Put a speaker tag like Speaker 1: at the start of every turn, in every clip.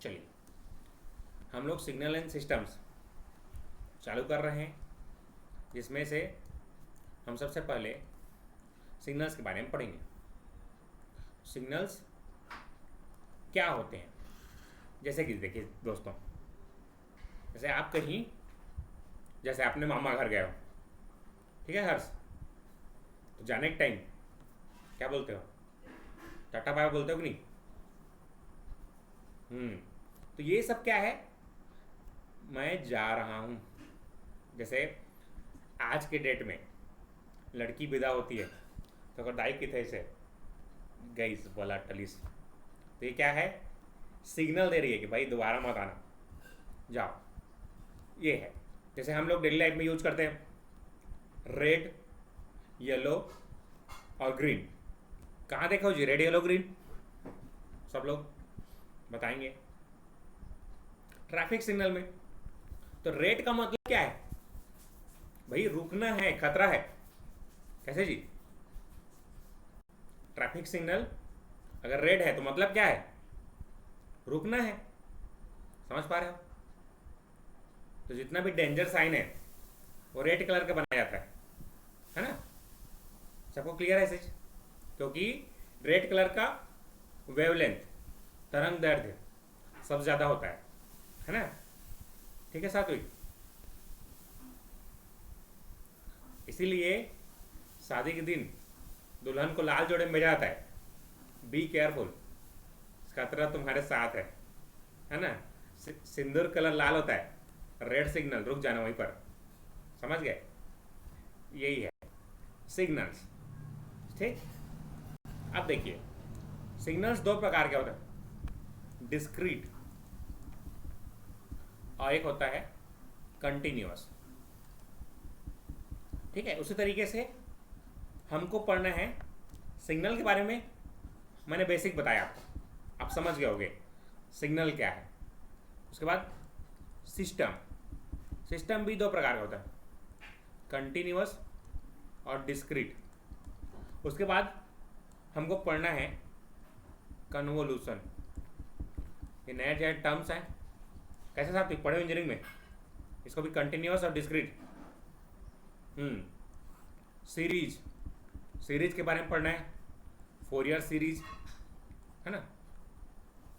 Speaker 1: चलिए, हम लोग सिग्नल एंड सिस्टम्स चालू कर रहे हैं, जिसमें से हम सबसे पहले सिग्नल्स के बारे में पढ़ेंगे। सिग्नल्स क्या होते हैं? जैसे कि देखिए दोस्तों, जैसे आप कहीं, जैसे आपने मामा घर गए हो, ठीक है हर्ष, तो जाने के टाइम क्या बोलते हो? टाटा बाय बोलते हो कि नहीं? तो ये सब क्या है? मैं जा रहा हूँ। जैसे आज के डेट में लड़की विदा होती है तो अगर दाई की थे से गईस बोला टलिस, तो ये क्या है? सिग्नल दे रही है कि भाई दोबारा मत आना, जाओ। ये है। जैसे हम लोग डेली लाइफ में यूज करते हैं रेड, येलो और ग्रीन। कहाँ देखा हो जी रेड येलो ग्रीन? सब लोग बताएंगे। ट्रैफिक सिग्नल में तो रेड का मतलब क्या है? भाई रुकना है, खतरा है। कैसे जी? ट्रैफिक सिग्नल अगर रेड है तो मतलब क्या है? रुकना है। समझ पा रहे हो? तो जितना भी डेंजर साइन है वो रेड कलर का बनाया जाता है ना? सबको क्लियर है चीज? क्योंकि रेड कलर का वेवलेंथ, तरंग दैर्ध्य सबसे ज्यादा होता है ना? ठीक है साथ हुई। इसीलिए शादी के दिन दुल्हन को लाल जोड़े में भेजा जाता है, बी केयरफुल, खतरा तुम्हारे साथ है ना? सिंदूर कलर लाल होता है, रेड सिग्नल, रुक जाना वहीं पर। समझ गए? यही है सिग्नल्स। ठीक। अब देखिए, सिग्नल्स दो प्रकार के होते हैं, डिस्क्रीट और एक होता है कंटिन्यूअस। ठीक है, उसी तरीके से हमको पढ़ना है सिग्नल के बारे में। मैंने बेसिक बताया आपको, आप समझ गए होंगे सिग्नल क्या है। उसके बाद सिस्टम। सिस्टम भी दो प्रकार का होता है, कंटिन्यूअस और डिस्क्रीट। उसके बाद हमको पढ़ना है कन्वोल्यूशन। ये नया नया टर्म्स हैं, कैसे साहब तुम पढ़े हो इंजीनियरिंग में? इसको भी कंटिन्यूअस और डिस्क्रीट। सीरीज, सीरीज के बारे में पढ़ना है, फोरियर सीरीज, है ना?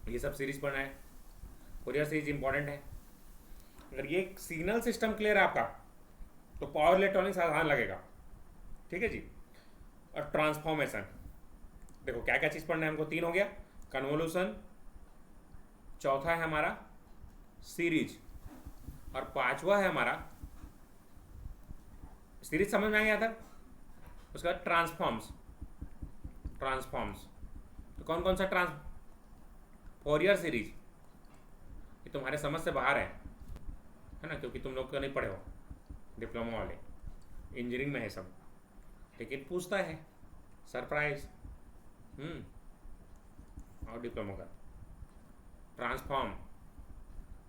Speaker 1: ये सब सीरीज पढ़ना है। फोरियर सीरीज इंपॉर्टेंट है। अगर ये सिग्नल सिस्टम क्लियर है आपका तो पावर इलेक्ट्रॉनिक्स आसान लगेगा। ठीक है जी। और ट्रांसफॉर्मेशन, देखो क्या क्या चीज़ पढ़ना है हमको। तीन हो गया, कन्वोल्यूशन, चौथा है हमारा सीरीज, और पांचवा है हमारा, सीरीज समझ में आ गया था। उसके बाद ट्रांसफॉर्म्स। ट्रांसफॉर्म्स तो कौन कौन सा फोरियर सीरीज, ये तुम्हारे समझ से बाहर है ना? क्योंकि तुम लोग तो नहीं पढ़े हो, डिप्लोमा वाले, इंजीनियरिंग में है सब, लेकिन पूछता है सरप्राइज। और डिप्लोमा का ट्रांसफॉर्म,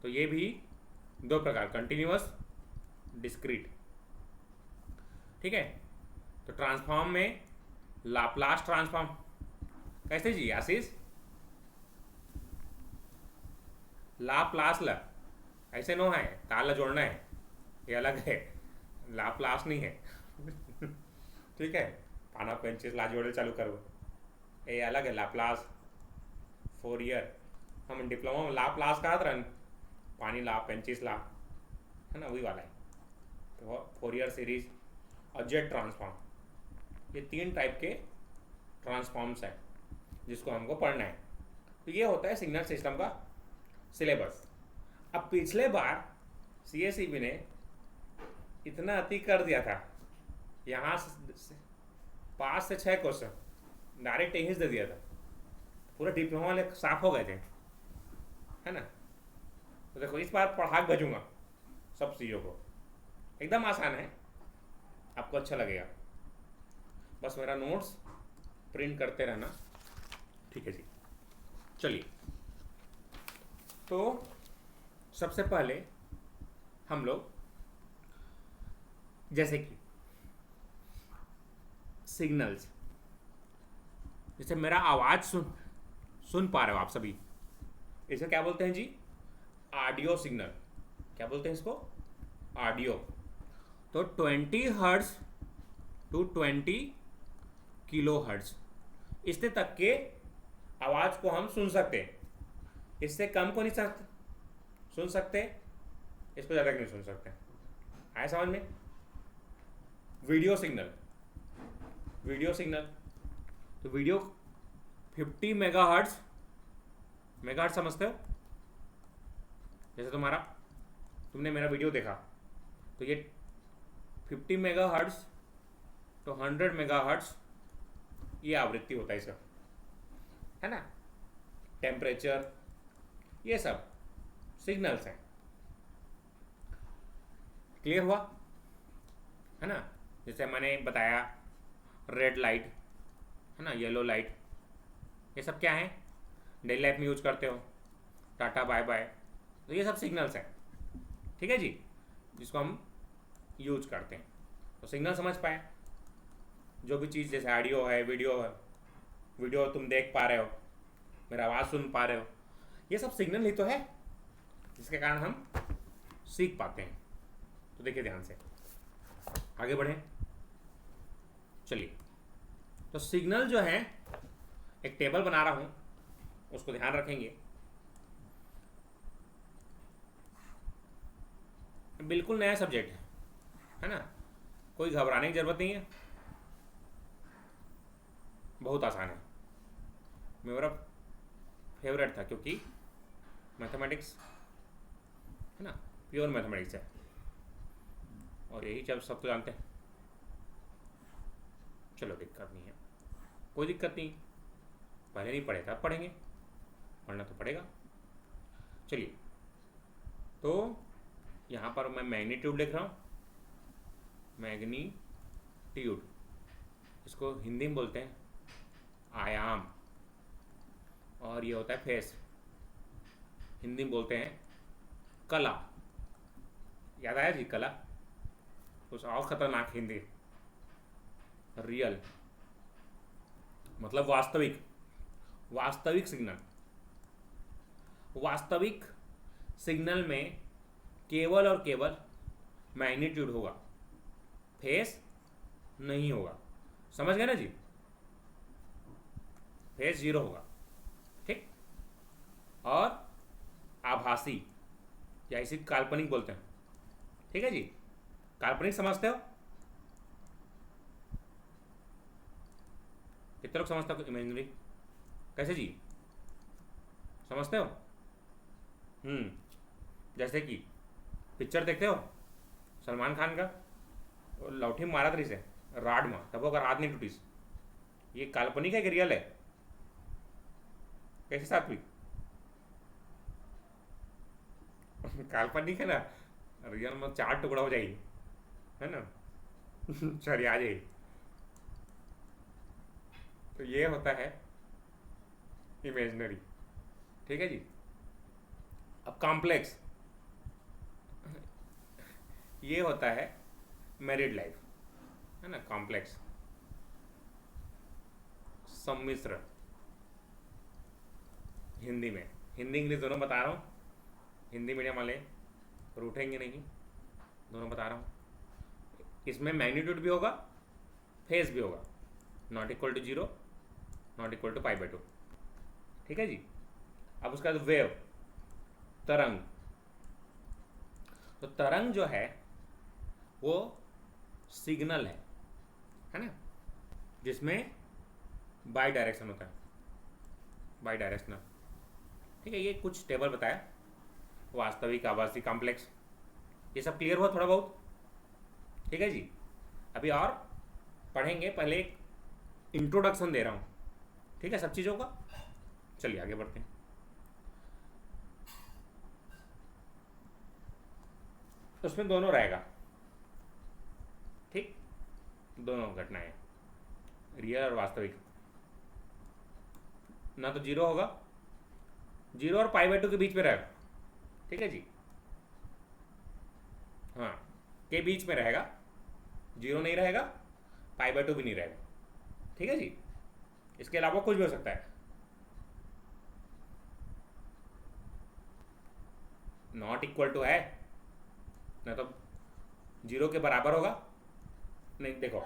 Speaker 1: तो ये भी दो प्रकार, कंटिन्यूअस, डिस्क्रीट। ठीक है। तो ट्रांसफॉर्म में लाप्लास ट्रांसफॉर्म, कैसे जी आशीष? लाप्लास ला, ऐसे नो है, ताला जोड़ना है, ये अलग है, लाप्लास नहीं है। ठीक है, पाना पेंचिस ला जोड़े चालू करो, ये अलग है लाप्लास। फोरियर, हम डिप्लोमा में लाप्लास कहा था, पानी ला पेंचिस ला, है ना? वही वाला है। तो फोरियर सीरीज और जेट ट्रांसफॉर्म, ये तीन टाइप के ट्रांसफॉर्म्स हैं जिसको हमको पढ़ना है। तो ये होता है सिग्नल सिस्टम का सिलेबस। अब पिछले बार सीएसईबी ने इतना अति कर दिया था, यहाँ से 5 से 6 क्वेश्चन डायरेक्ट यहीं से दे दिया था, पूरे डिप्लोमा वाले साफ हो गए थे, है ना? तो देखो इस बार पढ़ा के भेजूंगा सब चीज़ों को, एकदम आसान है, आपको अच्छा लगेगा। बस मेरा नोट्स प्रिंट करते रहना। ठीक है जी। चलिए, तो सबसे पहले हम लोग, जैसे कि सिग्नल्स, जैसे मेरा आवाज़ सुन पा रहे हो आप सभी, इसे क्या बोलते हैं जी? Audio signal. क्या बोलते हैं इसको? ऑडियो। तो 20 हर्ट्ज टू 20 किलो हर्ट्ज, इससे तक के आवाज़ को हम सुन सकते हैं। इससे कम को नहीं सुन सकते, इसको ज़्यादा नहीं सुन सकते। आया समझ में? Video signal. वीडियो सिग्नल तो वीडियो 50 मेगाहर्ट्ज। मेगाहर्ट्ज समझते हो? जैसे तुमने मेरा वीडियो देखा, तो ये 50 मेगाहर्ट्ज तो 100 मेगाहर्ट्ज ये आवृत्ति होता है इसका, है ना? टेम्परेचर, ये सब सिग्नल्स हैं। क्लियर हुआ? है ना? जैसे मैंने बताया, रेड लाइट, है ना, येलो लाइट, ये सब क्या है? डेली लाइफ में यूज करते हो, टाटा बाय बाय, तो ये सब सिग्नल्स हैं। ठीक है जी, जिसको हम यूज करते हैं। तो सिग्नल समझ पाए? जो भी चीज़ जैसे ऑडियो है, वीडियो है, वीडियो तुम देख पा रहे हो, मेरा आवाज़ सुन पा रहे हो, ये सब सिग्नल ही तो है, जिसके कारण हम सीख पाते हैं। तो देखिए ध्यान से, आगे बढ़ें। चलिए, तो सिग्नल जो है, एक टेबल बना रहा हूँ, उसको ध्यान रखेंगे। बिल्कुल नया सब्जेक्ट है ना, कोई घबराने की ज़रूरत नहीं है, बहुत आसान है। मेरा फेवरेट था, क्योंकि मैथमेटिक्स है ना, प्योर मैथमेटिक्स है, और यही जब सब तो जानते हैं। चलो, दिक्कत नहीं है, कोई दिक्कत नहीं, पहले नहीं पढ़े था, अब पढ़ेंगे, पढ़ना तो पड़ेगा। चलिए, तो यहाँ पर मैं मैग्नीट्यूड लिख रहा हूँ, मैग्नीट्यूड, इसको हिंदी में बोलते हैं आयाम, और ये होता है फेस, हिंदी में बोलते हैं कला। याद आया जी? कला कुछ और खतरनाक हिंदी, रियल मतलब वास्तविक। वास्तविक सिग्नल, वास्तविक सिग्नल में केवल और केवल मैग्नीट्यूड होगा, फेस नहीं होगा। समझ गए ना जी? फेस 0 होगा, ठीक? और आभासी, या इसी काल्पनिक बोलते हैं। ठीक है जी? काल्पनिक समझते हो? कितने लोग समझते हो इमेजिनरी? कैसे जी, समझते हो? जैसे कि पिक्चर देखते हो सलमान खान का, लौठी मारा तरी से राड में, तब अगर हाथ नहीं टूटीस, ये काल्पनिक है कि रियल है? कैसे साथ हुई? काल्पनिक है ना, रियल में 4 टुकड़ा हो जाएगी, है ना? चलिए, आ जाइए। तो ये होता है इमेजिनरी। ठीक है जी? अब कॉम्प्लेक्स, ये होता है मैरिड लाइफ, है ना? कॉम्प्लेक्स, सम्मिश्र, हिंदी में, हिंदी इंग्लिश दोनों बता रहा हूँ, हिंदी मीडियम वाले रूठेंगे नहीं, दोनों बता रहा हूँ। इसमें मैग्नीट्यूड भी होगा, फेस भी होगा, not equal to 0, not equal to π/2। ठीक है जी? अब उसका वेव, तरंग, तो तरंग जो है वो सिग्नल है ना, जिसमें बाई डायरेक्शन होता है, बाई डायरेक्शनल। ठीक है, ये कुछ टेबल बताया, वास्तविक, आभासी, कॉम्प्लेक्स, ये सब क्लियर हुआ थोड़ा बहुत? ठीक है जी? अभी और पढ़ेंगे, पहले एक इंट्रोडक्शन दे रहा हूँ, ठीक है, सब चीज़ों का। चलिए आगे बढ़ते हैं। उसमें दोनों रहेगा, ठीक, दोनों घटनाएं, रियल और वास्तविक। ना तो 0 होगा, 0 और π/2 के बीच में रहेगा। ठीक है जी? हाँ, के बीच में रहेगा, 0 नहीं रहेगा, π/2 भी नहीं रहेगा। ठीक है जी? इसके अलावा कुछ भी हो सकता है। नॉट इक्वल टू है ना, तो जीरो के बराबर होगा नहीं, देखो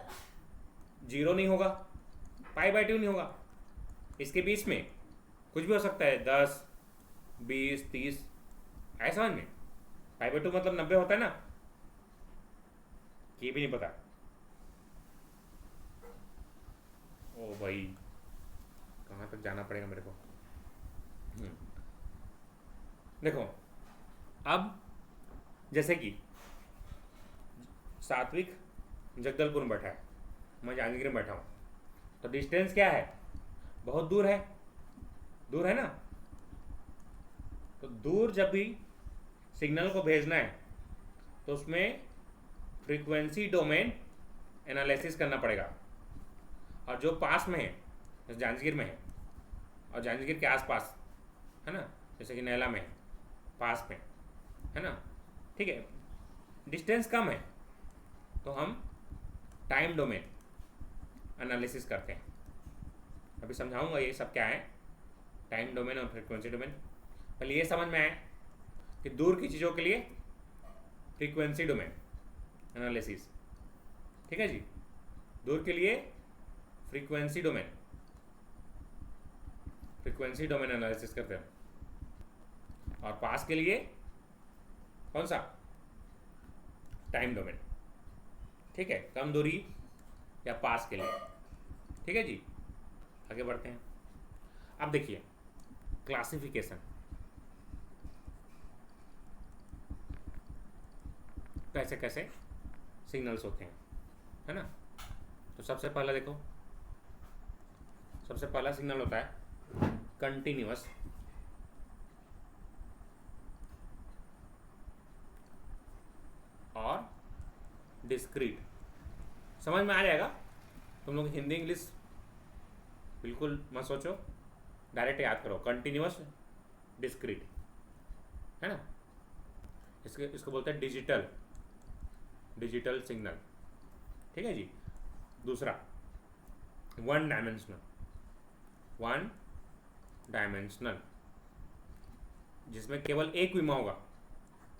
Speaker 1: जीरो नहीं होगा, पाई बाई टू नहीं होगा, इसके बीच में कुछ भी हो सकता है, 10 20 30, ऐसा समझ में। पाई बाई टू मतलब 90 होता है ना, ये भी नहीं पता। ओ भाई कहाँ तक जाना पड़ेगा मेरे को। देखो अब जैसे कि सात्विक जगदलपुर में बैठा है, मैं जांजगीर में बैठा हूँ, तो डिस्टेंस क्या है, बहुत दूर है, दूर है ना। तो दूर जब भी सिग्नल को भेजना है तो उसमें फ्रीक्वेंसी डोमेन एनालिसिस करना पड़ेगा। और जो पास में है, जैसे जांजगीर में है और जांजगीर के आसपास है ना, जैसे कि नैला में है, पास में है ना, ठीक है, डिस्टेंस कम है, तो हम टाइम डोमेन एनालिसिस करते हैं। अभी समझाऊंगा ये सब क्या है, टाइम डोमेन और फ्रीक्वेंसी डोमेन। पहले ये समझ में आए कि दूर की चीज़ों के लिए फ्रीक्वेंसी डोमेन एनालिसिस, ठीक है जी, दूर के लिए फ्रीक्वेंसी डोमेन एनालिसिस करते हैं, और पास के लिए कौन सा, टाइम डोमेन, ठीक है, कम दूरी या पास के लिए, ठीक है जी। आगे बढ़ते हैं। अब देखिए क्लासिफिकेशन, कैसे कैसे सिग्नल्स होते हैं, है ना। तो सबसे पहला देखो, सबसे पहला सिग्नल होता है कंटिन्यूअस, और डिस्क्रीट। समझ में आ जाएगा, तुम लोग हिंदी इंग्लिश बिल्कुल मत सोचो, डायरेक्ट याद करो, कंटिन्यूअस डिस्क्रीट, है ना। इसको बोलते हैं डिजिटल सिग्नल, ठीक है जी। दूसरा वन डायमेंशनल, जिसमें केवल एक विमा होगा,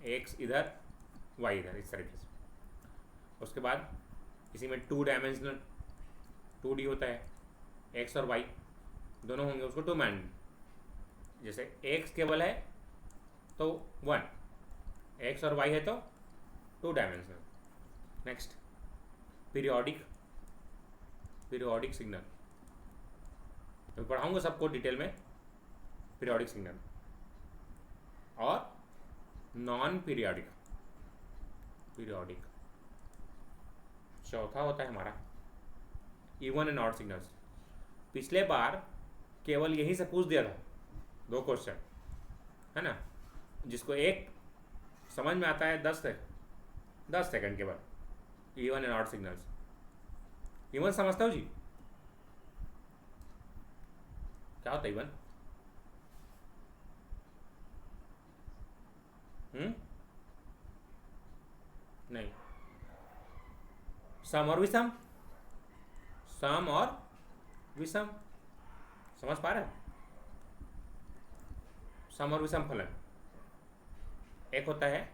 Speaker 1: एक्स इधर वाई इधर, इस तरीके से। उसके बाद इसी में 2 डायमेंशनल 2D होता है, एक्स और वाई दोनों होंगे, उसको 2 मान। जैसे एक्स केवल है तो 1, एक्स और वाई है तो 2 डायमेंशनल। नेक्स्ट पीरियोडिक सिग्नल, मैं पढ़ाऊंगा सबको डिटेल में, पीरियोडिक सिग्नल। और नॉन पीरियोडिक चौथा होता है हमारा इवन एंड ऑड सिग्नल्स। पिछले बार केवल यही से पूछ दिया था 2 क्वेश्चन, है ना, जिसको एक समझ में आता है 10 सेकंड के बाद। Even and odd signals, even समझते हो जी, क्या होता है इवन? नहीं, सम और विषम, समझ पा रहे हो? सम और विषम फलन, एक होता है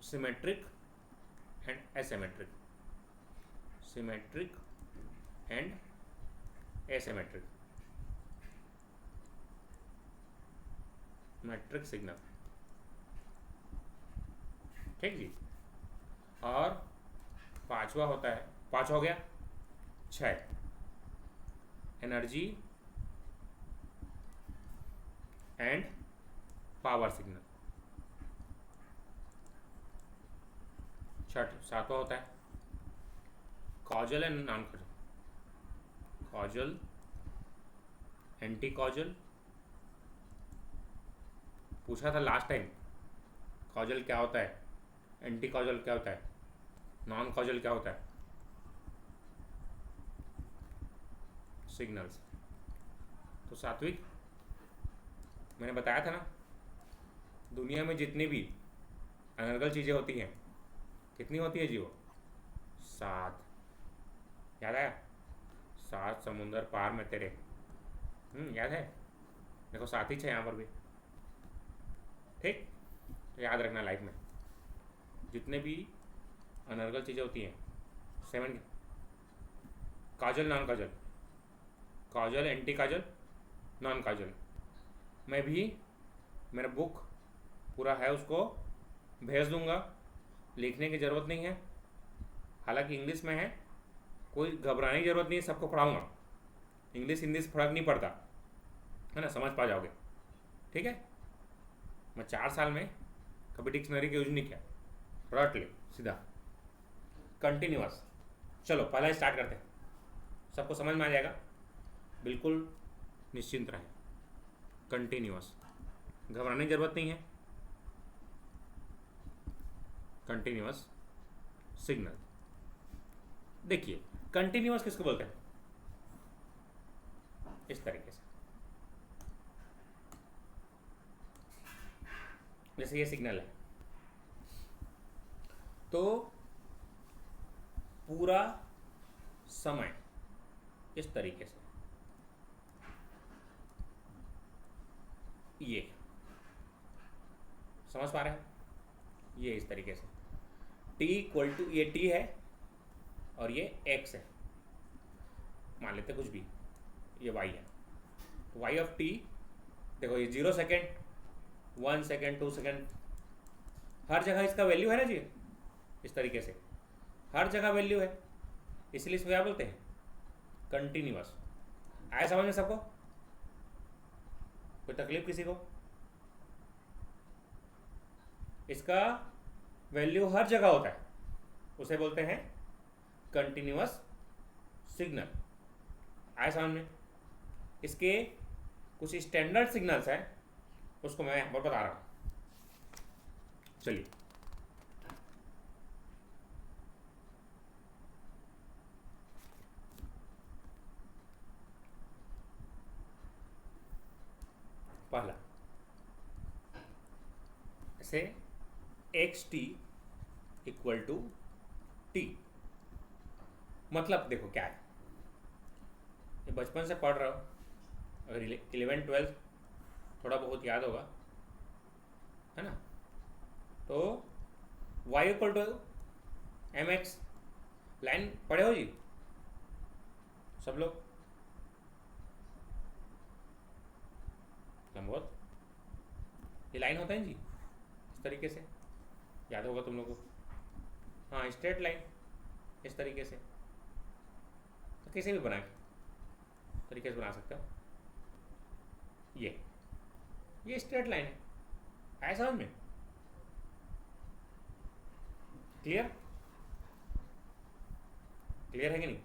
Speaker 1: symmetric and asymmetric, metric signal, ठीक जी। और पांचवा होता है, 5 हो गया, 6 एनर्जी एंड पावर सिग्नल। 7वां होता है causal and non causal, anti causal. पूछा था लास्ट टाइम, कॉजल क्या होता है, एंटी कॉजल क्या होता है, नॉन कॉजल क्या होता है, सिग्नल्स। तो सात्विक मैंने बताया था ना, दुनिया में जितनी भी अनर्गल चीज़ें होती हैं, कितनी होती है जी वो? 7। याद आया? 7 समुंदर पार में तेरे, याद है? देखो साथ ही है यहाँ पर भी। ठीक, तो याद रखना लाइफ में जितने भी अनर्गल चीज़ें होती हैं, 7 काजल नॉन काजल, काजल एंटी काजल नॉन काजल, मैं भी मेरा बुक पूरा है उसको भेज दूंगा, लिखने की ज़रूरत नहीं है, हालांकि इंग्लिश में है, कोई घबराने की ज़रूरत नहीं है, सबको पढ़ाऊँगा, इंग्लिश हिंदी से फर्क नहीं पड़ता है ना, समझ पा जाओगे। ठीक है, मैं 4 साल में कभी डिक्शनरी का यूज नहीं किया, रट ले सीधा कंटिन्यूअस। चलो पहला स्टार्ट करते हैं, सबको समझ में आ जाएगा, बिल्कुल निश्चिंत रहें। कंटिन्यूअस, घबराने की ज़रूरत नहीं है। कंटिन्यूअस सिग्नल, देखिए कंटिन्यूअस किसको बोलते हैं, इस तरीके से, जैसे ये सिग्नल है तो पूरा समय इस तरीके से, ये समझ पा रहे हैं, ये इस तरीके से t इक्वल टू, ये t है और ये x है, मान लेते कुछ भी, ये y है, y ऑफ t, देखो ये 0 सेकेंड, 1 सेकेंड, 2 सेकेंड, हर जगह इसका वैल्यू है ना जी, इस तरीके से हर जगह वैल्यू है, इसलिए इसको क्या बोलते हैं, कंटिन्यूअस। आया समझ में सबको, कोई तकलीफ किसी को, इसका वैल्यू हर जगह होता है, उसे बोलते हैं कंटिन्यूअस सिग्नल। आया समझ में, इसके कुछ स्टैंडर्ड सिग्नल्स हैं, उसको मैं यहाँ पर बता रहा हूँ। चलिए पहला, ऐसे x t equal to t, मतलब देखो क्या है, ये बचपन से पढ़ रहा हो, अगर 11 12 थोड़ा बहुत याद होगा, है ना, तो y equal to m x, line पढ़े हो जी सब लोग, लंबवत, ये लाइन होता है जी इस तरीके से, याद होगा तुम लोगों को, हाँ स्ट्रेट लाइन इस तरीके से, तो किसी भी बना के तरीके से बना सकते हो, ये स्ट्रेट लाइन है, आया समझ में, क्लियर, क्लियर है कि नहीं।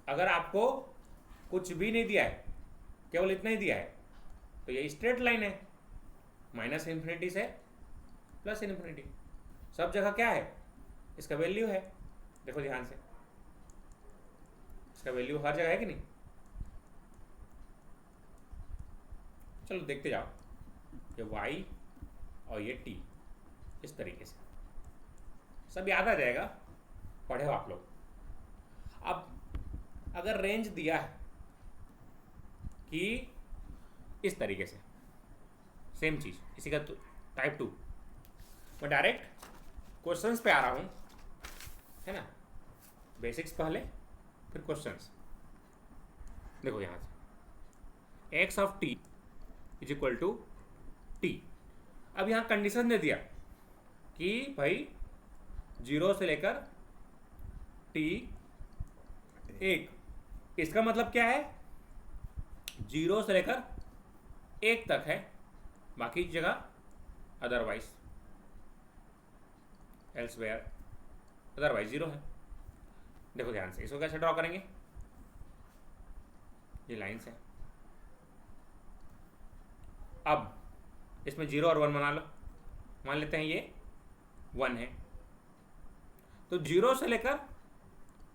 Speaker 1: अगर आपको कुछ भी नहीं दिया है, केवल इतना ही दिया है, तो ये स्ट्रेट लाइन है, माइनस इन्फिनिटी से प्लस इन्फिनिटी, सब जगह क्या है, इसका वैल्यू है, देखो ध्यान से, इसका वैल्यू हर जगह है कि नहीं। चलो देखते जाओ, ये y और ये t इस तरीके से, सब याद आ जाएगा, पढ़े हो आप लोग। अब अगर रेंज दिया है कि इस तरीके से, सेम चीज, इसी का टाइप 2, मैं डायरेक्ट क्वेश्चंस पे आ रहा हूं, है ना, बेसिक्स पहले फिर क्वेश्चंस। देखो यहां से x of t is equal to t, अब यहां कंडीशन दे दिया कि भाई 0 से लेकर t 1, इसका मतलब क्या है, 0 से लेकर 1 तक है, बाकी जगह अदरवाइज, एल्सवेयर अदरवाइज 0 है। देखो ध्यान से, इसको कैसे ड्रॉ करेंगे, ये लाइन्स है, अब इसमें 0 और 1 बना लो, मान लेते हैं ये 1 है, तो 0 से लेकर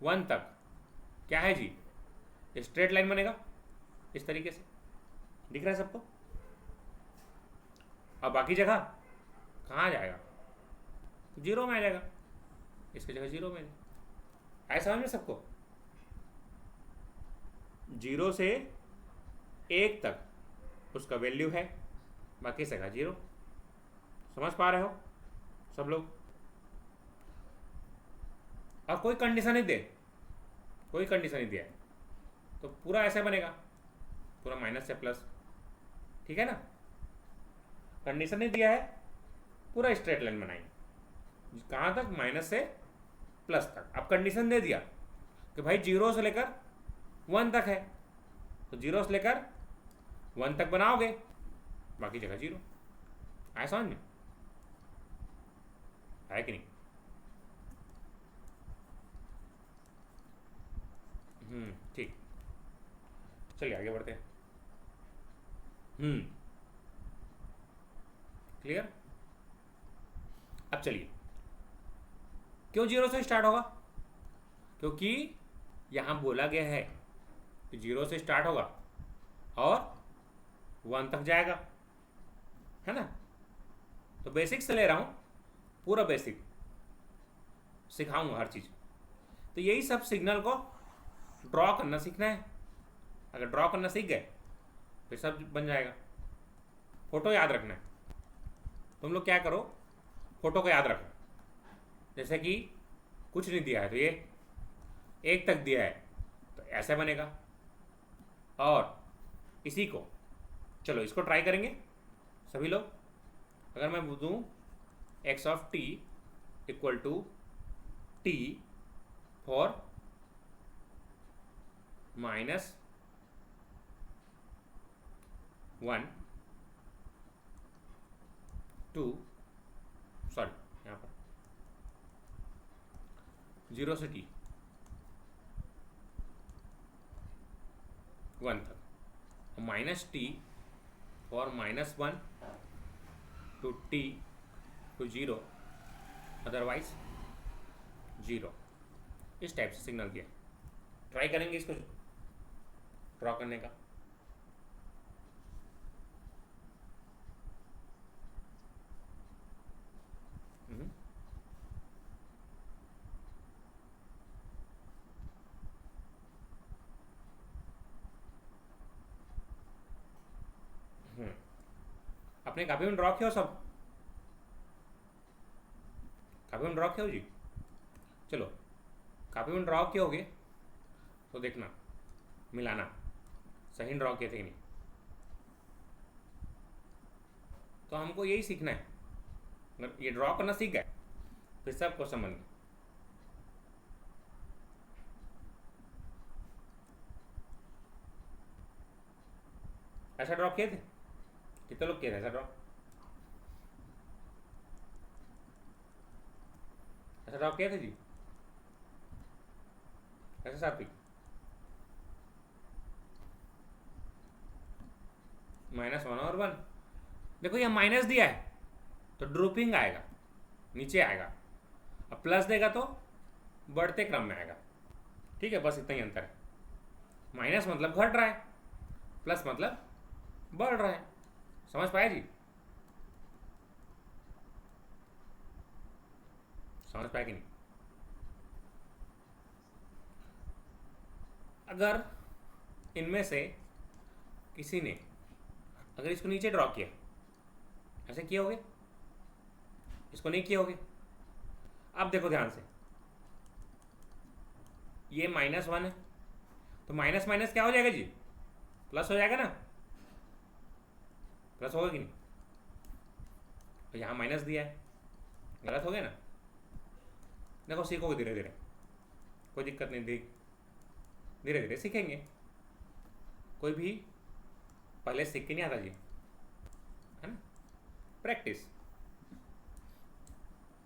Speaker 1: 1 तक क्या है जी, स्ट्रेट लाइन बनेगा इस तरीके से, दिख रहा है सबको। अब बाकी जगह कहाँ जाएगा, 0 में आ जाएगा, इसकी जगह 0 में, ऐसा समझ में सबको, 0 से 1 तक उसका वैल्यू है, बाकी सका 0। समझ पा रहे हो सब लोग? और कोई कंडीशन नहीं दे, कोई कंडीशन नहीं दिया है, तो पूरा ऐसे बनेगा, पूरा माइनस से प्लस। ठीक है ना? कंडीशन नहीं दिया है, पूरा स्ट्रेट लाइन बनाएंगे। कहाँ तक? माइनस से प्लस तक। अब कंडीशन दे दिया कि भाई 0 से लेकर 1 तक है, तो 0 से लेकर 1 तक बनाओगे, बाकी जगह 0। आया समझ में? आया कि नहीं? ठीक, चलिए आगे बढ़ते हैं। क्लियर? अब चलिए, क्यों 0 से स्टार्ट होगा? क्योंकि यहां बोला गया है कि 0 से स्टार्ट होगा और 1 तक जाएगा, है ना? तो बेसिक से ले रहा हूं, पूरा बेसिक सिखाऊंगा हर चीज। तो यही सब सिग्नल को ड्रॉ करना सीखना है। अगर ड्रॉ करना सीख गए फिर सब बन जाएगा। फोटो याद रखना है। तुम लोग क्या करो, फोटो को याद रखो। जैसे कि कुछ नहीं दिया है तो ये 1 तक दिया है तो ऐसे बनेगा। और इसी को, चलो इसको ट्राई करेंगे सभी लोग। अगर मैं दूँ x of t equal to t for -1 2, sorry यहाँ पर 0 से t 1 तक, -t for -1 to t to 0, otherwise 0। इस टाइप से सिग्नल दिया। ट्राई करेंगे इसको ड्रॉ करने का। अपने कापी में ड्रॉ किया सब? कापी में ड्रॉ किया हो जी? चलो कापी में ड्रॉ किए होगे तो देखना, मिलाना सही ड्रॉ किए थे कि नहीं। तो हमको यही सीखना है। अगर ये ड्रॉ करना सीख गए फिर सब क्वेश्चन बन गए। ऐसा ड्रॉ किए थे? कितने लोग किए थे ऐसा ड्रॉ? ऐसा ड्रॉ किए थे जी? ऐसा सात्विक? -1 और 1, देखो ये माइनस दिया है तो ड्रॉपिंग आएगा, नीचे आएगा। अब प्लस देगा तो बढ़ते क्रम में आएगा। ठीक है, बस इतना ही अंतर है। माइनस मतलब घट रहा है, प्लस मतलब बढ़ रहा है। समझ पाए जी? समझ पाए कि नहीं? अगर इनमें से किसी ने अगर इसको नीचे ड्रॉ किया, ऐसे किए होगे, इसको नहीं किए होगे। अब देखो ध्यान से, ये -1 है तो माइनस माइनस क्या हो जाएगा जी? प्लस हो जाएगा ना? प्लस होगा कि नहीं? तो यहाँ माइनस दिया है, गलत हो गया ना? देखो सीखोगे धीरे धीरे, कोई दिक्कत नहीं, धीरे धीरे सीखेंगे। कोई भी पहले सीख के नहीं आता जी, है ना? प्रैक्टिस।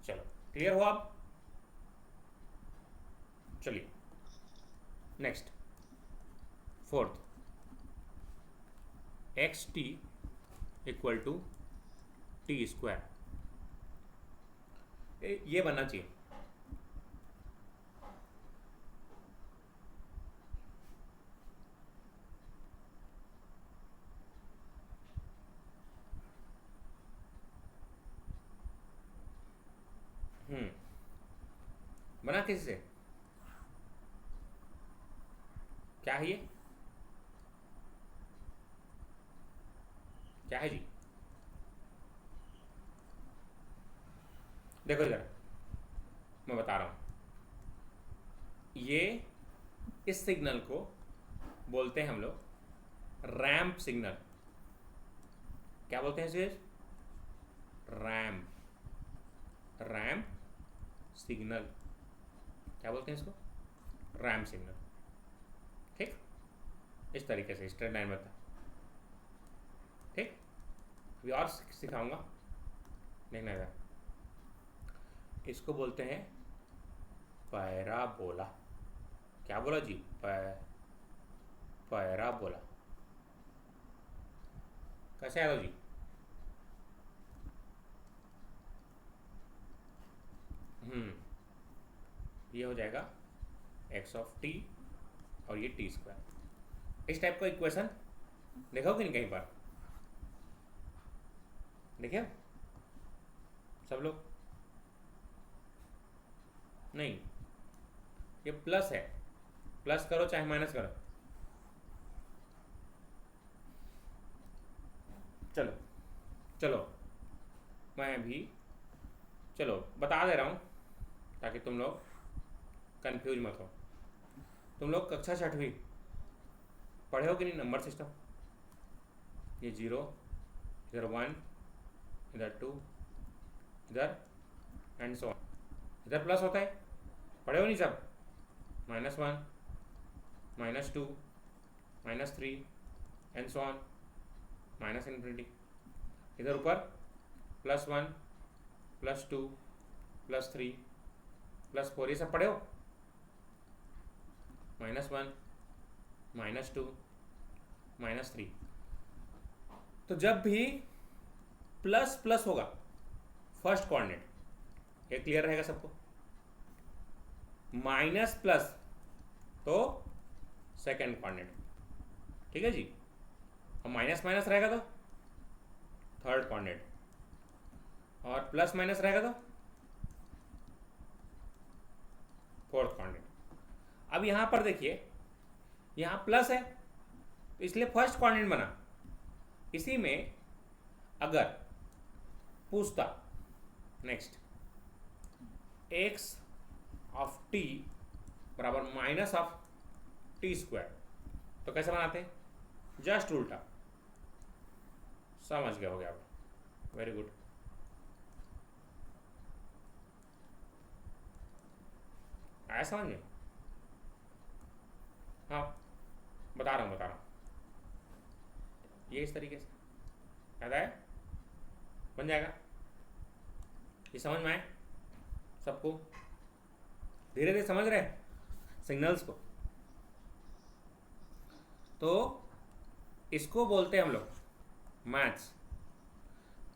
Speaker 1: चलो क्लियर हुआ अब? चलिए next, 4th, xt equal to t²। ये बनना चाहिए। बना किसी से? क्या है ये? क्या है जी? देखो इधर, मैं बता रहा हूँ, ये इस सिग्नल को बोलते हैं हम लोग रैंप सिग्नल। क्या बोलते हैं इसे? Ramp, ramp signal. क्या बोलते हैं इसको? Ramp signal. ठीक, इस तरीके से स्ट्रेट लाइन में था। ठीक, अभी और सिखाऊंगा, देखना इधर। इसको बोलते हैं पैराबोला। क्या बोला जी? पैराबोला। कैसे आया जी? ये हो जाएगा एक्स ऑफ टी और ये टी स्क्वायर। इस टाइप का इक्वेशन देखो कि नहीं कहीं पर? देखिए सब लोग? नहीं, ये प्लस है, प्लस करो चाहे माइनस करो। चलो चलो, मैं भी चलो बता दे रहा हूँ ताकि तुम लोग कंफ्यूज मत हो। तुम लोग कक्षा 6वीं पढ़े हो कि नहीं नंबर सिस्टम? ये 0, इधर 1, इधर 2, इधर एंड सो ऑन। इधर प्लस होता है, पढ़े हो नहीं सब? -1, -2, -3 एंड सो ऑन, -∞। इधर ऊपर +1, +2, +3, +4, ये सब पढ़े हो? -1, -2, -3। तो जब भी प्लस प्लस होगा फर्स्ट कोऑर्डिनेट, ये क्लियर रहेगा सबको? माइनस प्लस तो सेकंड कोऑर्डिनेट। ठीक है जी? और माइनस माइनस रहेगा तो थर्ड कोऑर्डिनेट, और प्लस माइनस रहेगा तो फोर्थ कोऑर्डिनेट। अब यहां पर देखिए, यहां प्लस है तो इसलिए फर्स्ट कोऑर्डिनेट बना। इसी में अगर पूछता नेक्स्ट एक्स ऑफ टी बराबर माइनस ऑफ टी स्क्वायर, तो कैसे बनाते हैं? जस्ट उल्टा। समझ गया हो गया आप? Very good. आया समझ में? हाँ, बता रहा हूँ ये इस तरीके से याद आया? बन जाएगा। ये समझ में आए सबको? धीरे धीरे समझ रहे सिग्नल्स को? तो इसको बोलते हैं हम लोग मैथ्स।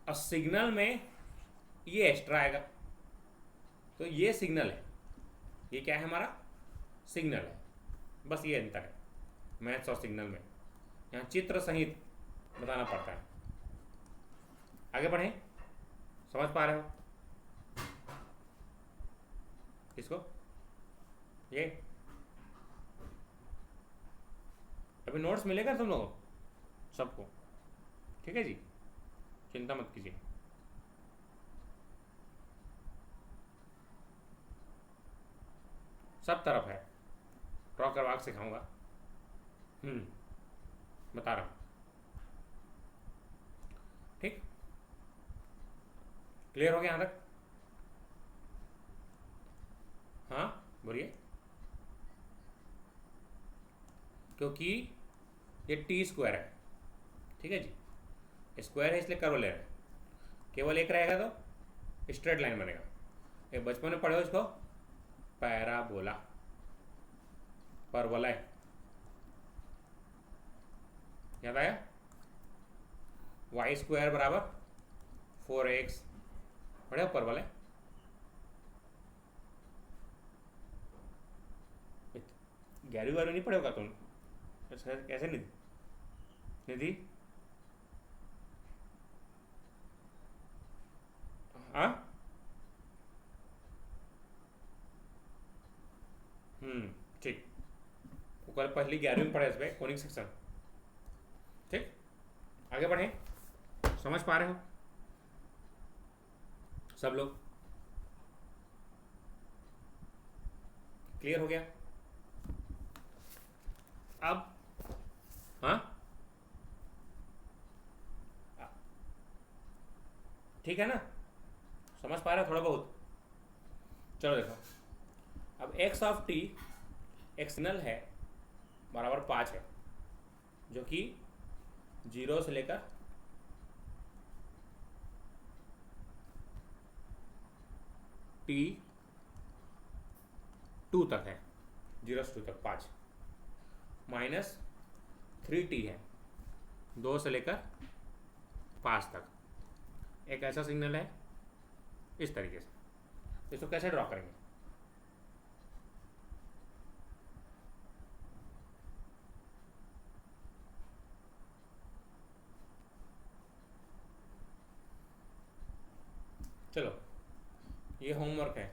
Speaker 1: और सिग्नल में ये एक्स्ट्रा आएगा, तो ये सिग्नल है, ये क्या है हमारा? सिग्नल है। बस ये अंतर है मैथ्स और सिग्नल में, यहाँ चित्र सहित बताना पड़ता है। आगे बढ़े, समझ पा रहे हो इसको? ये अभी नोट्स मिलेगा तुम लोगों सबको? ठीक है जी, चिंता मत कीजिए। सब तरफ है, ड्रॉ करवा के सिखाऊंगा। बता रहा हूँ। ठीक, क्लियर हो गया यहाँ तक? हाँ बोलिए। क्योंकि ये टी स्क्वायर है, ठीक है जी, स्क्वायर है इसलिए कर्व ले रहे हैं। केवल एक रहेगा तो स्ट्रेट लाइन बनेगा। ये बचपन में पढ़े हो इसको, पैराबोला, परवलय। याद आया? y² बराबर 4x, पढ़े हो परवलय? 11वीं नहीं पढ़े होगा तुम? कैसे निधि? निधि हाँ, ठीक। वो कल पहली 11वीं में पढ़े इस पर कोनिक सेक्शन। ठीक, आगे बढ़ें। समझ पा रहे हो सब लोग? क्लियर हो गया? अब हाँ ठीक है ना, समझ पा रहे हो थोड़ा बहुत? चलो देखो, अब एक्स ऑफ टी एक्सनल है बराबर 5 है, जो कि 0 से लेकर टी 2 तक है, 0 से 2 तक 5, माइनस 3t है 2 से लेकर 5 तक। एक ऐसा सिग्नल है इस तरीके से, इसको कैसे ड्रॉ करेंगे? चलो ये होमवर्क है।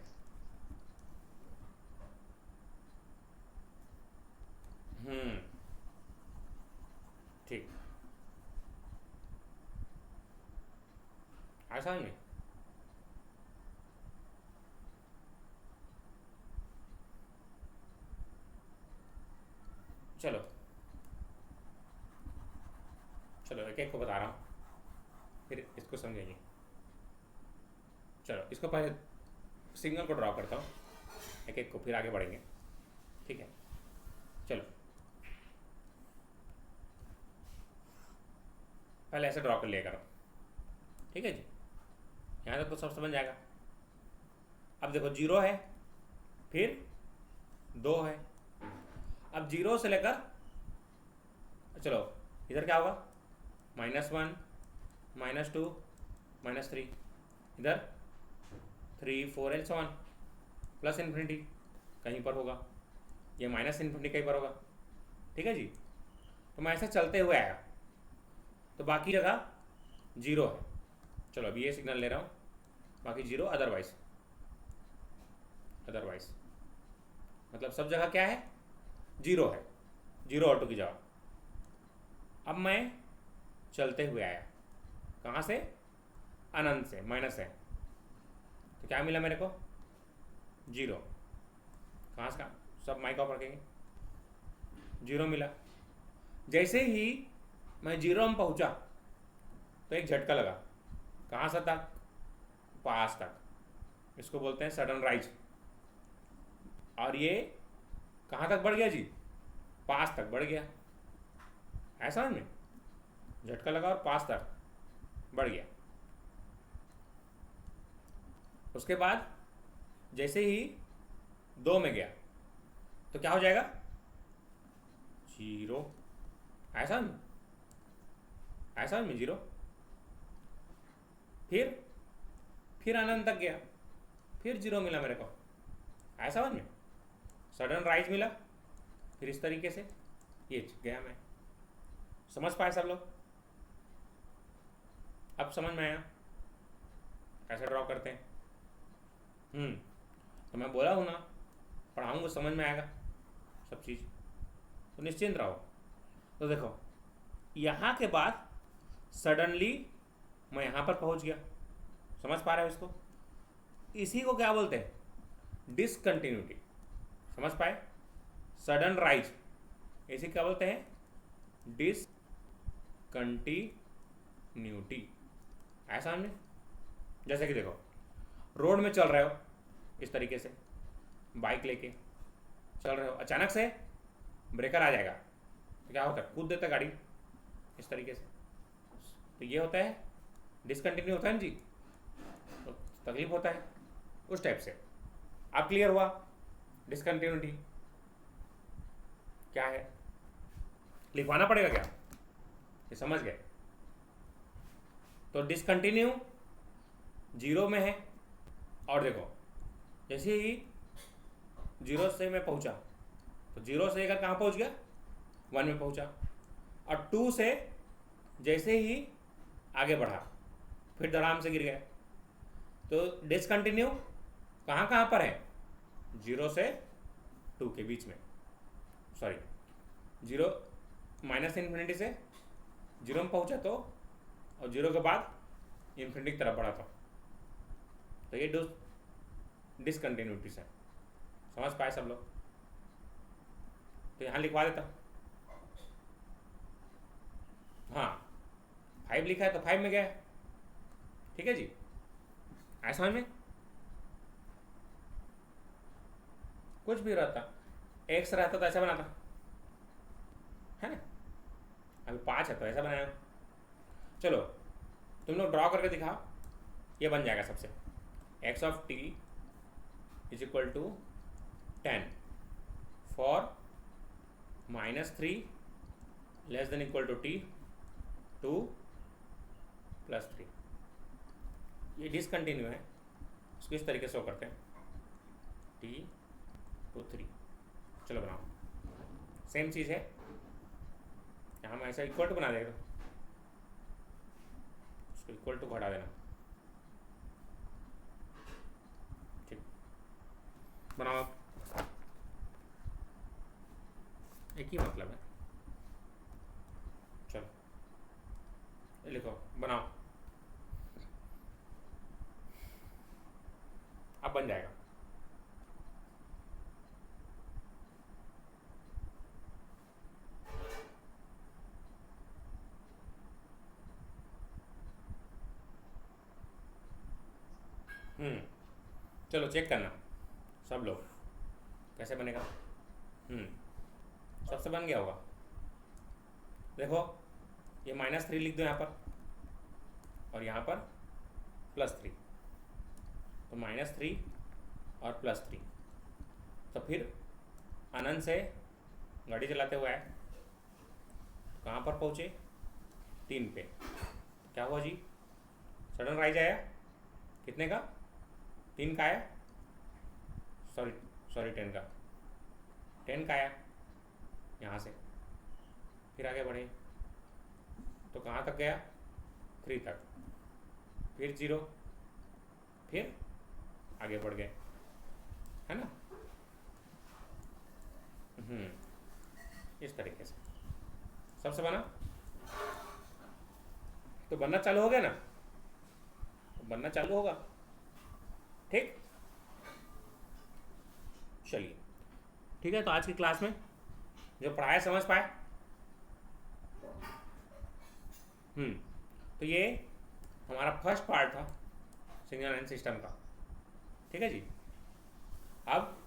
Speaker 1: ठीक, आसान नहीं। चलो चलो एक एक को बता रहा हूँ, फिर इसको समझेंगे। चलो इसको पहले सिग्नल को ड्रॉ करता हूँ, एक एक को, फिर आगे बढ़ेंगे। ठीक है, चलो पहले ऐसे ड्रॉ कर लिया करो। ठीक है जी, यहाँ तक तो सब समझ जाएगा। अब देखो 0 है, फिर 2 है। अब 0 से लेकर, चलो इधर क्या होगा, -1 -2 -3, इधर 3 4 एंड 1 प्लस इन्फिनिटी कहीं पर होगा, ये माइनस इन्फिनिटी कहीं पर होगा। ठीक है जी, तो मैं ऐसे चलते हुए आया, तो बाकी जगह 0 है। चलो अभी ये सिग्नल ले रहा हूँ, बाकी 0 अदरवाइज मतलब सब जगह क्या है, 0 है, 0 और 2 की जगह। अब मैं चलते हुए आया, कहाँ से, अनंत से, माइनस है, तो क्या मिला मेरे को, 0। कहाँ से, सब माइक ऑफ रखेंगे, 0 मिला। जैसे ही मैं 0 में पहुँचा तो एक झटका लगा, कहाँ से तक, पास तक, इसको बोलते हैं सडन राइज। और ये कहाँ तक बढ़ गया जी, पास तक बढ़ गया, ऐसा में झटका लगा और पास तक बढ़ गया। उसके बाद जैसे ही 2 में गया तो क्या हो जाएगा, 0, ऐसा में 0। फिर अनंत तक गया, फिर 0 मिला मेरे को, ऐसा में सडन राइज मिला, फिर इस तरीके से ये गया। मैं समझ पाए सब लोग? अब समझ में आया कैसे ड्रॉ करते हैं? तो मैं बोला हूँ ना, पढ़ाऊँगा, समझ में आएगा सब चीज़, तो निश्चिंत रहो। तो देखो यहाँ के बाद सडनली मैं यहाँ पर पहुँच गया, समझ पा रहे हो इसको? इसी को क्या बोलते हैं, डिसकंटिन्यूटी। समझ पाए? सडन राइज, इसी क्या बोलते हैं, डिसकंटिन्यूटी। ऐसा हमने, जैसे कि देखो रोड में चल रहे हो इस तरीके से, बाइक लेके चल रहे हो, अचानक से ब्रेकर आ जाएगा तो क्या होता है, कूद देता गाड़ी इस तरीके से, तो ये होता है डिसकंटिन्यू होता है ना जी, तो तकलीफ होता है उस टाइप से। अब क्लियर हुआ डिसकंटिन्यूटी क्या है? लिखवाना पड़ेगा क्या, ये समझ गए? तो डिसकंटिन्यू 0 में है, और देखो जैसे ही 0 से मैं पहुंचा तो 0 से अगर कहाँ पहुंच गया, 1 में पहुंचा, और 2 से जैसे ही आगे बढ़ा फिर धड़ाम से गिर गया। तो डिसकंटिन्यू कहाँ कहाँ पर है, 0 से 2 के बीच में, सॉरी 0 माइनस इन्फिनिटी से 0 में पहुंचा तो और 0 के बाद इन्फिनिटी की तरफ बढ़ा था, तो ये डिसकंटिन्यूटीज है। समझ पाए सब लोग? तो यहाँ लिखवा देता, हाँ 5 लिखा है तो 5 में गया है। ठीक है जी, आया समझ में? कुछ भी रहता, x रहता तो ऐसा बनाता है ना, अभी 5 है तो ऐसा बनाया। चलो तुम लोग ड्रॉ करके दिखाओ, ये बन जाएगा सबसे, x of t is equal to 10 for -3 less than equal to t 2 + 3। ये डिसकंटिन्यू है, इसको इस तरीके से शो करते हैं, t to 3। चलो बनाओ, सेम चीज़ है, यहाँ हम ऐसा इक्वल टू बना देगा, इसको इक्वल टू हटा देना। ठीक, बनाओ, एक ही मतलब है। चलो ये लिखो, बनाओ, अब बन जाएगा। चलो चेक करना सब लोग, कैसे बनेगा। सबसे बन गया होगा। देखो ये -3 लिख दो यहाँ पर, और यहाँ पर +3, तो -3 और +3, तो फिर अनंत से गाड़ी चलाते हुए आए, कहाँ पर पहुँचे? 3 पे। क्या हुआ जी? सडन राइज आया, कितने का? 3 का आया, सॉरी 10 का, 10 का आया यहाँ से, फिर आगे बढ़े तो कहाँ तक गया? 3 तक, फिर 0, फिर आगे बढ़ गए, है ना। इस तरीके से सबसे बना, तो बनना चालू हो गया ना, बनना चालू होगा। ठीक, चलिए ठीक है, तो आज की क्लास में जो पढ़ाया समझ पाए? तो ये हमारा फर्स्ट पार्ट था सिग्नल एंड सिस्टम का। ठीक है जी, अब